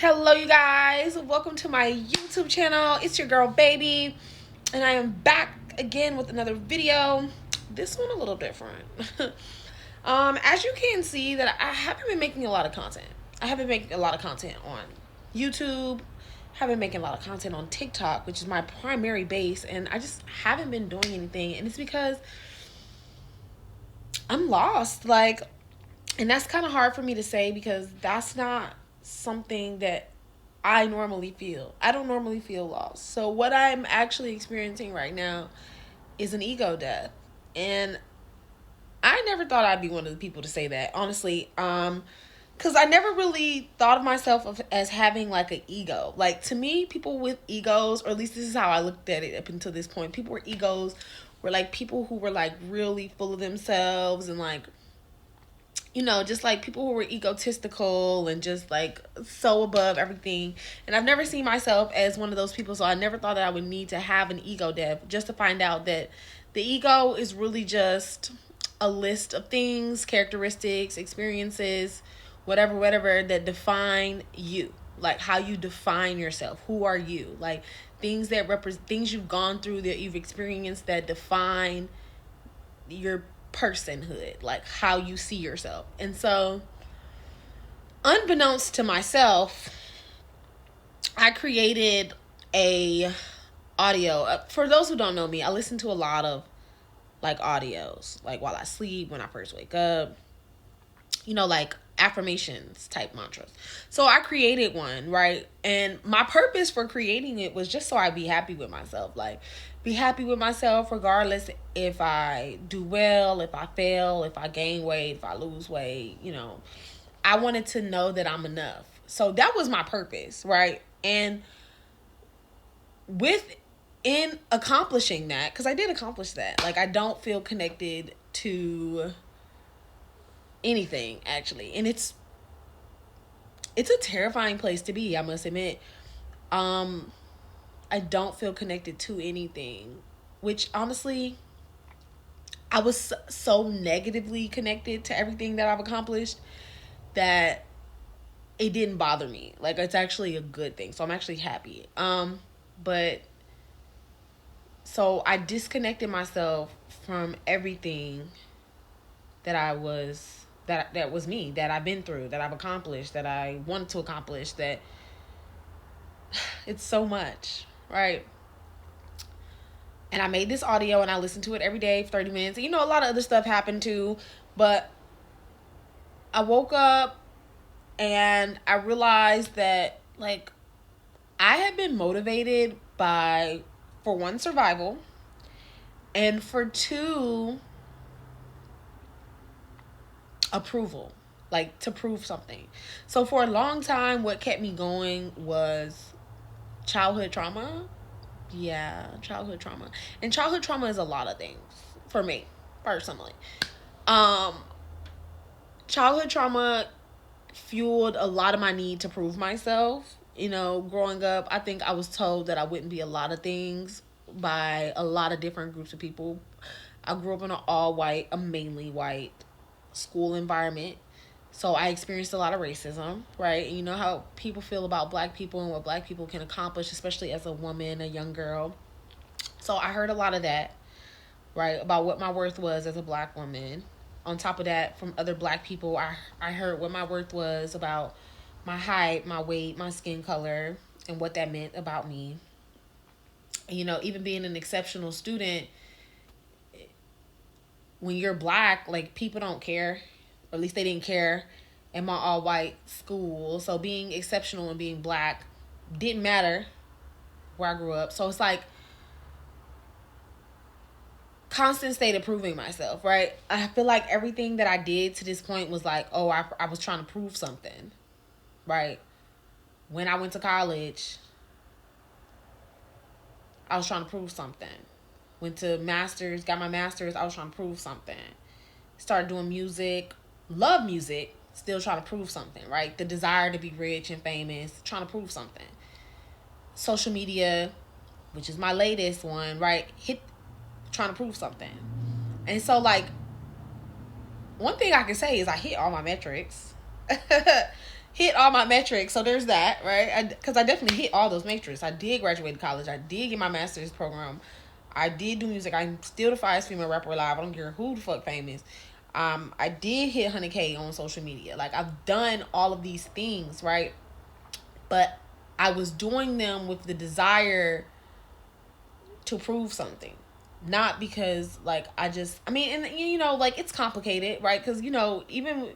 Hello, you guys. Welcome to my YouTube channel. It's your girl, Baby, and I am back again with another video. This one a little different. As you can see, that I haven't been making a lot of content. I haven't been making a lot of content on YouTube. Haven't been making a lot of content on TikTok, which is my primary base, and I just haven't been doing anything. And it's because I'm lost. And that's kind of hard for me to say because that's not something that I normally feel. I don't normally feel lost. So what I'm actually experiencing right now is an ego death. And I never thought I'd be one of the people to say that, honestly. Cuz I never really thought of myself as having like an ego. Like to me, people with egos, or at least this is how I looked at it up until this point. People with egos were like people who were like really full of themselves and like just like people who were egotistical and just like so above everything. And I've never seen myself as one of those people, so I never thought that I would need to have an ego death just to find out that the ego is really just a list of things, characteristics, experiences, whatever that define you. Like how you define yourself. Who are you? Like things that represent things you've gone through, that you've experienced, that define your personhood, like how you see yourself. And so, unbeknownst to myself, I created a audio. For those who don't know me, I listen to a lot of like audios, like while I sleep, when I first wake up, like affirmations type mantras. So I created one, right? And my purpose for creating it was just so I'd be happy with myself. Like, be happy with myself regardless if I do well, if I fail, if I gain weight, if I lose weight, I wanted to know that I'm enough. So that was my purpose, right? And in accomplishing that, because I did accomplish that, like I don't feel connected to anything actually, and it's a terrifying place to be, I must admit. I don't feel connected to anything, which honestly, I was so negatively connected to everything that I've accomplished that it didn't bother me. Like, it's actually a good thing, so I'm actually happy. But so I disconnected myself from everything that was me, that I've been through, that I've accomplished, that I wanted to accomplish, that it's so much, right? And I made this audio and I listened to it every day for 30 minutes. A lot of other stuff happened too, but I woke up and I realized that like I had been motivated by, for one, survival, and for two, approval, like to prove something. So for a long time, what kept me going was childhood trauma. Yeah, childhood trauma. And childhood trauma is a lot of things for me, personally. Um, Childhood trauma fueled a lot of my need to prove myself. Growing up, I think I was told that I wouldn't be a lot of things by a lot of different groups of people. I grew up in a mainly white school environment. So I experienced a lot of racism, right? And you know how people feel about black people and what black people can accomplish, especially as a woman, a young girl. So I heard a lot of that, right? About what my worth was as a black woman. On top of that, from other black people, I heard what my worth was about my height, my weight, my skin color, and what that meant about me. And, even being an exceptional student, when you're black, like, people don't care, or at least they didn't care in my all white school. So being exceptional and being black didn't matter where I grew up. So it's like constant state of proving myself, right? I feel like everything that I did to this point was like, oh, I was trying to prove something, right? When I went to college, I was trying to prove something. Went to masters, got my masters, I was trying to prove something. Started doing music, love music, still trying to prove something, right? The desire to be rich and famous, trying to prove something. Social media, which is my latest one, right? Trying to prove something. And so, like, one thing I can say is I hit all my metrics. hit all my metrics. So there's that, right? Because I definitely hit all those metrics. I did graduate college. I did get my master's program. I did do music. I'm still the finest female rapper alive. I don't care who the fuck famous. I did hit 100K on social media. Like, I've done all of these things, right? But I was doing them with the desire to prove something. Not because, like, I mean, and, you know, like, it's complicated, right? Because, you know, even,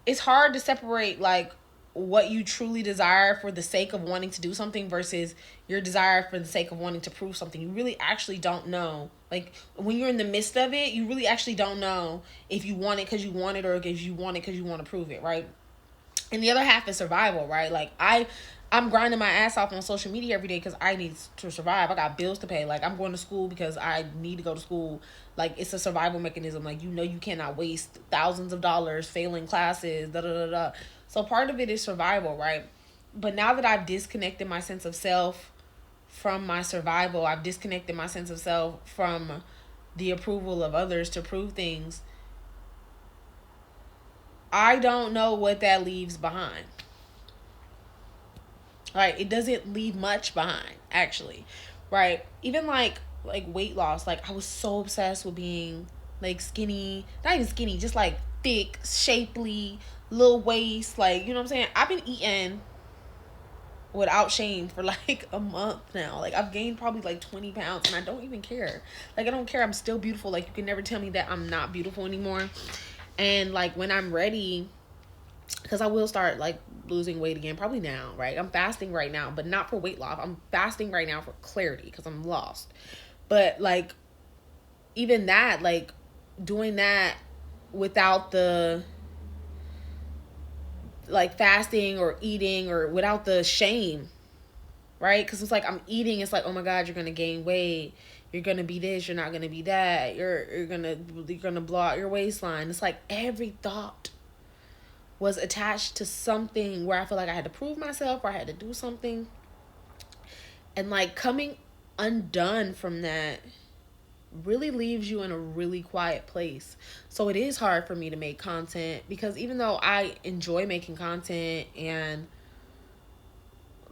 it's hard to separate, like, what you truly desire for the sake of wanting to do something versus your desire for the sake of wanting to prove something. You really actually don't know. Like, when you're in the midst of it, you really actually don't know if you want it because you want it or if you want it because you want to prove it, right? And the other half is survival, right? Like, I'm grinding my ass off on social media every day because I need to survive. I got bills to pay. Like, I'm going to school because I need to go to school. Like, it's a survival mechanism. Like, you know, you cannot waste thousands of dollars failing classes, da da da da. So part of it is survival, right? But now that I've disconnected my sense of self from my survival, I've disconnected my sense of self from the approval of others to prove things. I don't know what that leaves behind. Right? It doesn't leave much behind, actually. Right? Even like weight loss. Like, I was so obsessed with being like skinny. Not even skinny, just like thick, shapely, little waist. Like, you know what I'm saying? I've been eating without shame for like a month now. Like, I've gained probably like 20 pounds and I don't even care. Like, I don't care. I'm still beautiful. Like, you can never tell me that I'm not beautiful anymore. And like, when I'm ready, because I will start like losing weight again probably now, right? I'm fasting right now, but not for weight loss. I'm fasting right now for clarity because I'm lost. But like, even that, like, doing that without the like fasting or eating or without the shame, right? Because it's like, I'm eating, it's like, oh my god, you're gonna gain weight, you're gonna be this, you're not gonna be that, you're gonna blow out your waistline. It's like every thought was attached to something where I feel like I had to prove myself or I had to do something. And like, coming undone from that really leaves you in a really quiet place. So it is hard for me to make content because even though I enjoy making content and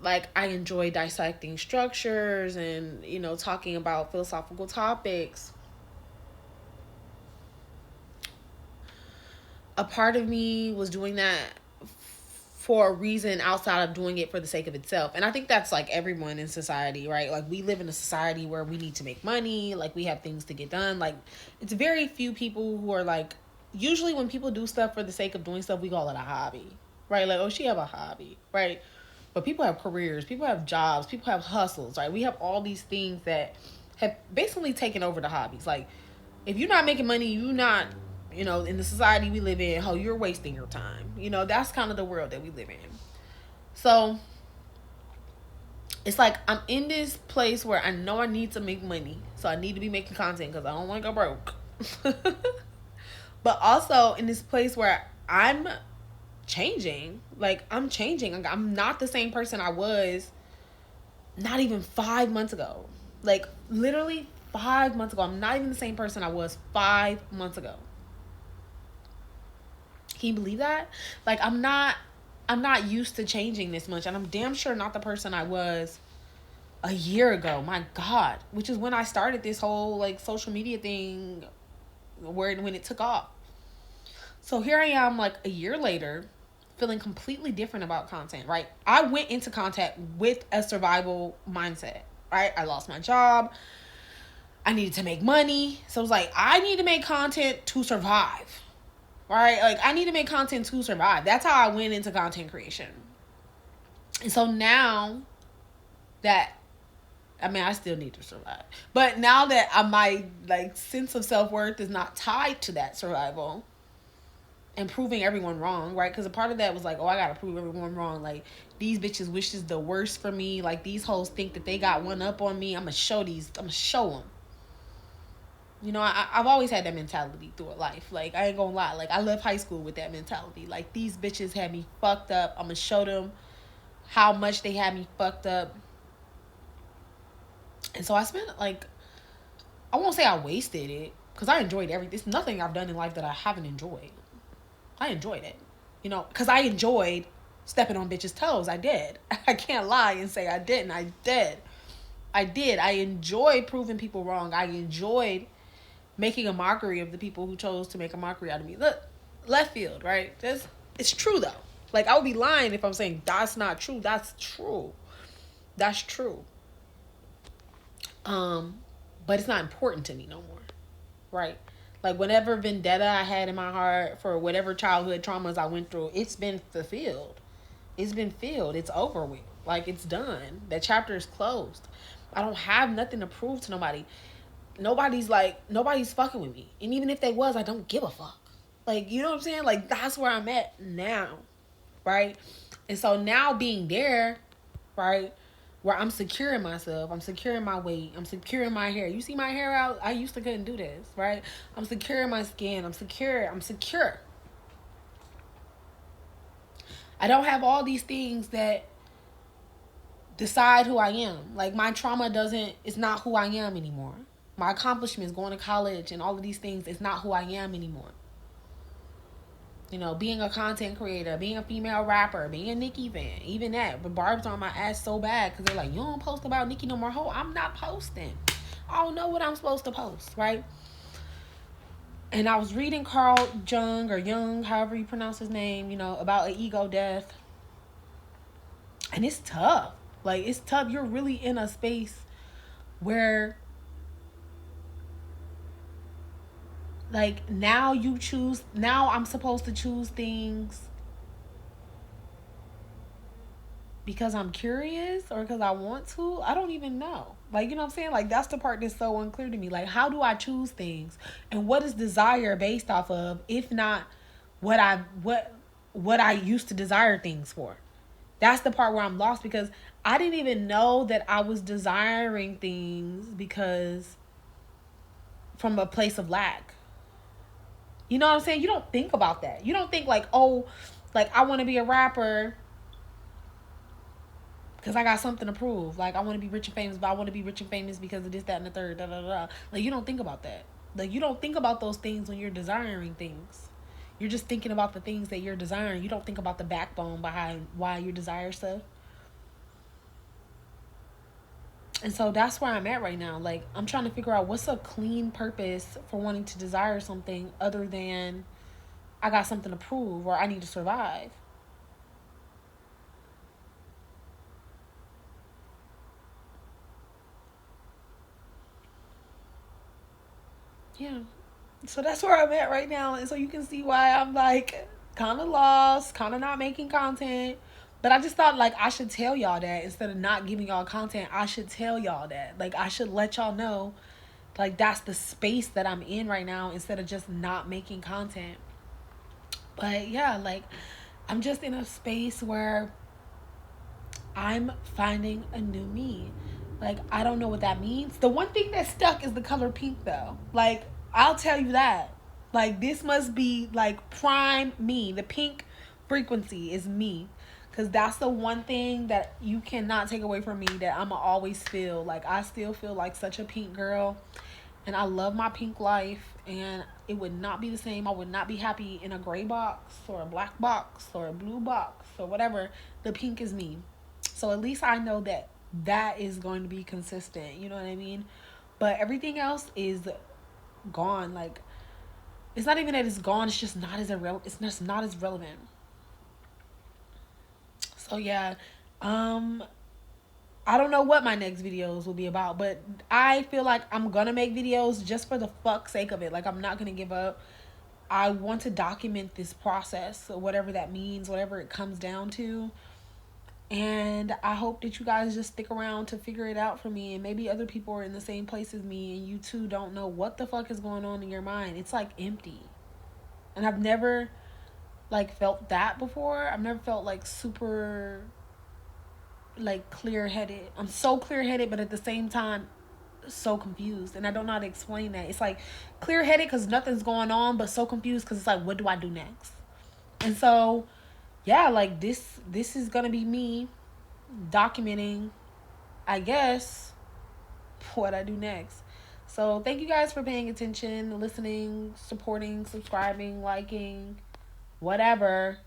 like, I enjoy dissecting structures and, you know, talking about philosophical topics, a part of me was doing that for a reason outside of doing it for the sake of itself. And I think that's like everyone in society, right? Like, we live in a society where we need to make money, like, we have things to get done. Like, it's very few people who are like, usually when people do stuff for the sake of doing stuff, we call it a hobby, right? Like, oh, she have a hobby, right? But people have careers, people have jobs, people have hustles, right? We have all these things that have basically taken over the hobbies. Like, if you're not making money, you're not, you know, in the society we live in, you're wasting your time. You know, that's kind of the world that we live in. So it's like, I'm in this place where I know I need to make money. So I need to be making content because I don't want to go broke. But also in this place where I'm changing. Like, I'm changing. I'm not the same person I was not even 5 months ago. Like, literally 5 months ago. I'm not even the same person I was 5 months ago. Can you believe that? Like, I'm not used to changing this much, and I'm damn sure not the person I was a year ago. My God, which is when I started this whole like social media thing, when it took off. So here I am, like a year later, feeling completely different about content. Right? I went into content with a survival mindset. Right? I lost my job. I needed to make money, so I was like, I need to make content to survive. Right? Like, I need to make content to survive. That's how I went into content creation. And so now that, I mean, I still need to survive. But now that my like sense of self-worth is not tied to that survival and proving everyone wrong, right? Because a part of that was like, oh, I got to prove everyone wrong. Like, these bitches wishes the worst for me. Like, these hoes think that they got one up on me. I'm going to show them. You know, I've always had that mentality through life. Like, I ain't gonna lie. Like, I left high school with that mentality. Like, these bitches had me fucked up. I'm gonna show them how much they had me fucked up. And so I spent, like, I won't say I wasted it, because I enjoyed everything. There's nothing I've done in life that I haven't enjoyed. I enjoyed it. You know, because I enjoyed stepping on bitches' toes. I did. I can't lie and say I didn't. I did. I did. I enjoyed proving people wrong. I enjoyed making a mockery of the people who chose to make a mockery out of me. Look, left field, right? It's true though. Like, I would be lying if I'm saying that's not true. That's true. That's true. But it's not important to me no more. Right? Like, whatever vendetta I had in my heart for whatever childhood traumas I went through, it's been fulfilled. It's been filled. It's over with. Like, it's done. That chapter is closed. I don't have nothing to prove to nobody. Nobody's fucking with me. And even if they was, I don't give a fuck. Like, you know what I'm saying? Like, that's where I'm at now. Right? And so now being there, right, where I'm securing myself, I'm securing my weight, I'm securing my hair. You see my hair out? I used to couldn't do this, right? I'm securing my skin. I'm secure. I don't have all these things that decide who I am. Like, my trauma it's not who I am anymore. My accomplishments, going to college and all of these things, is not who I am anymore. You know, being a content creator, being a female rapper, being a Nicki fan, even that. But Barb's on my ass so bad because they're like, you don't post about Nicki no more. Ho, I'm not posting. I don't know what I'm supposed to post, right? And I was reading Carl Jung, or Jung, however you pronounce his name, you know, about an ego death. And it's tough. Like, it's tough. You're really in a space where, like, now I'm supposed to choose things because I'm curious or because I want to. I don't even know. Like, you know what I'm saying? Like, that's the part that's so unclear to me. Like, how do I choose things? And what is desire based off of, if not what I used to desire things for? That's the part where I'm lost, because I didn't even know that I was desiring things because from a place of lack. You know what I'm saying? You don't think about that. You don't think like, oh, like, I want to be a rapper because I got something to prove. Like, I want to be rich and famous, but I want to be rich and famous because of this, that, and the third. Da, da, da. Like, you don't think about that. Like, you don't think about those things when you're desiring things. You're just thinking about the things that you're desiring. You don't think about the backbone behind why you desire stuff. And so that's where I'm at right now. Like, I'm trying to figure out what's a clean purpose for wanting to desire something other than I got something to prove or I need to survive. Yeah. So that's where I'm at right now. And so you can see why I'm like kind of lost, kind of not making content. But I just thought, like, I should tell y'all that instead of not giving y'all content. I should tell y'all that. Like, I should let y'all know, like, that's the space that I'm in right now instead of just not making content. But yeah, like, I'm just in a space where I'm finding a new me. Like, I don't know what that means. The one thing that stuck is the color pink, though. Like, I'll tell you that. Like, this must be, like, prime me. The pink frequency is me. Because that's the one thing that you cannot take away from me that I'm going to always feel. Like, I still feel like such a pink girl. And I love my pink life. And it would not be the same. I would not be happy in a gray box or a black box or a blue box or whatever. The pink is me. So at least I know that that is going to be consistent. You know what I mean? But everything else is gone. Like, it's not even that it's gone. It's just not as it's just not as relevant. So yeah, I don't know what my next videos will be about, but I feel like I'm gonna make videos just for the fuck sake of it. Like, I'm not gonna give up. I want to document this process, so whatever that means, whatever it comes down to. And I hope that you guys just stick around to figure it out for me. And maybe other people are in the same place as me and you too don't know what the fuck is going on in your mind. It's like empty. And I've never like felt that before. I've never felt like super like clear-headed. I'm so clear-headed, but at the same time so confused. And I don't know how to explain that. It's like clear-headed because nothing's going on, but so confused because it's like, what do I do next? And so yeah, like this is gonna be me documenting, I guess, what I do next. So thank you guys for paying attention, listening, supporting, subscribing, liking, whatever.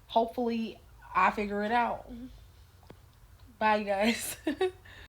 Hopefully I figure it out. Bye, guys.